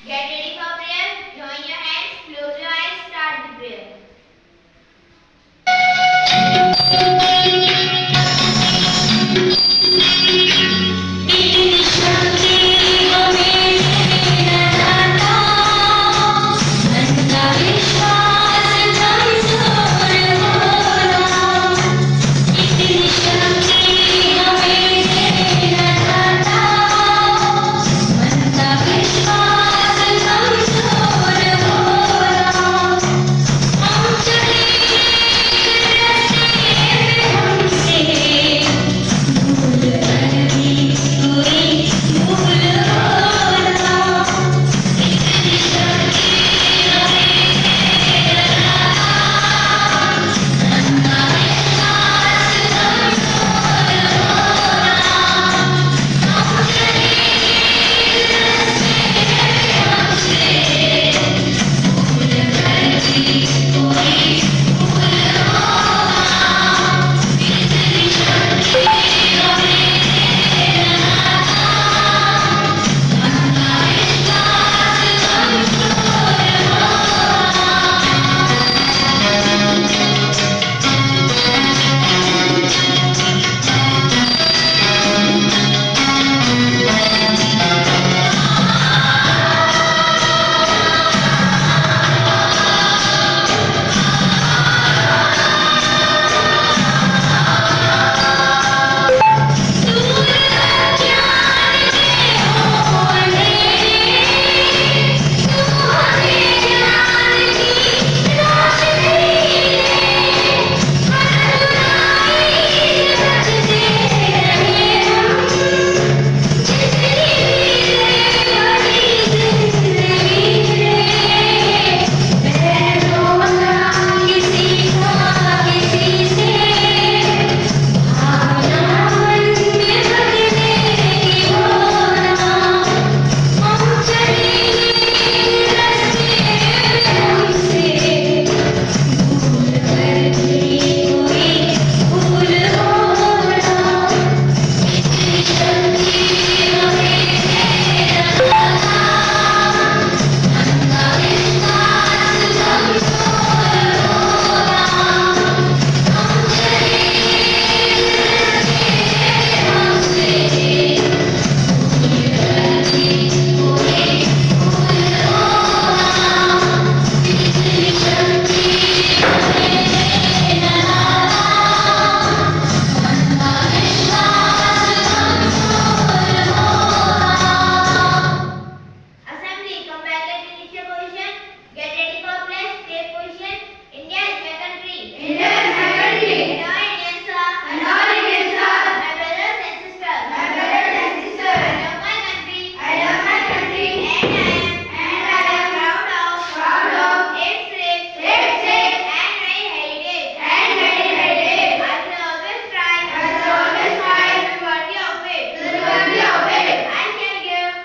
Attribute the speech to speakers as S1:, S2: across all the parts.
S1: Get ready for prayer. Join your hands, close your eyes, start the prayer. Assembly, come back at initial position. Get ready for place. Take position. India is my country.
S2: India is my country.
S1: And all Indians are.
S2: And all Indians are.
S1: My brothers and sisters.
S2: My brothers and sisters.
S1: I love my country.
S2: I love my country.
S1: And I am proud of its rich
S2: its rich
S1: and very heritage.
S2: and very heritage.
S1: I shall always try.
S2: I shall always try
S1: to be worthy of it.
S2: to be worthy of it.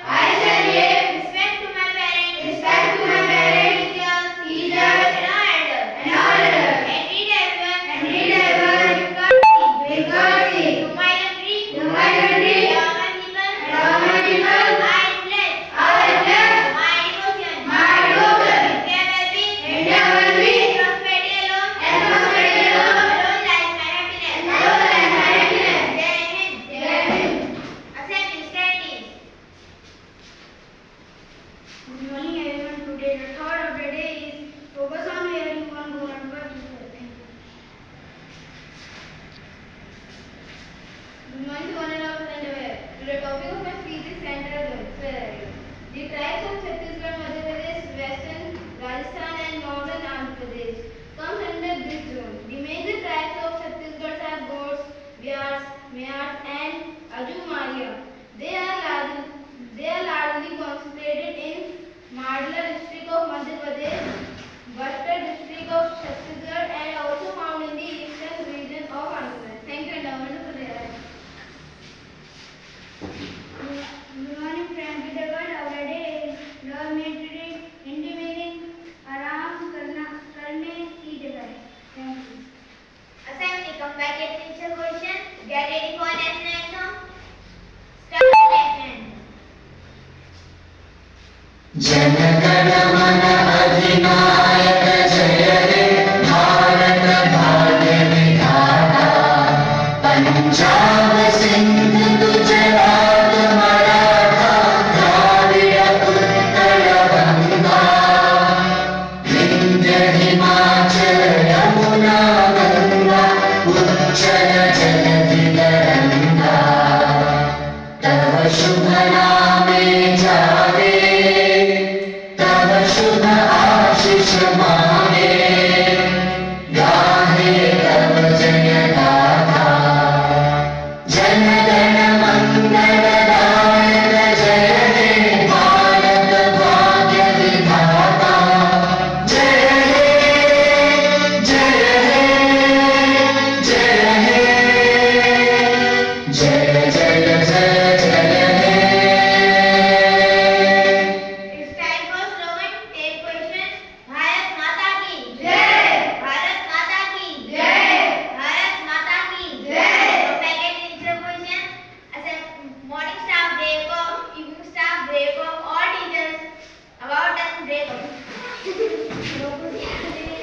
S1: I shall give
S2: respect
S1: to my parents,
S2: to my parents,
S1: teachers,
S2: teachers,
S1: and all elders.
S2: and all elders.
S1: And treat everyone
S2: with
S1: with
S2: courtesy.
S1: courtesy. To my country,
S2: To my country,
S1: and all my people,
S2: and all my people,
S1: I pledge
S2: I pledge
S1: my devotion.
S2: my devotion.
S1: India will be,
S2: India will be,
S1: prosperity alone,
S2: and prosperity alone,
S1: alone lies my happiness.
S2: alone lies my happiness.
S1: Jai Hind.
S2: Jai Hind.
S1: Assembly, stand please.
S2: Good morning everyone. Today the thought of the day is focus on hearing one goal and work together. Thank you. Good morning to one and all and aware. Today topic of my speech is central zones. Where are you? The tribes of Chhattisgarh, Madhya Pradesh, Western Rajasthan and Northern Andhra Pradesh comes under this zone. The major tribes of Chhattisgarh are Gods, Vyas, Mayats and Ajumaria. They are largely concentrated in Madla district of Madhya Pradesh, Bastar district of Chhattisgarh and also found in the eastern region of Andhra Pradesh. Thank you and now for the Good morning friends. The word of the day is
S3: Jana Gana मन अधिनायक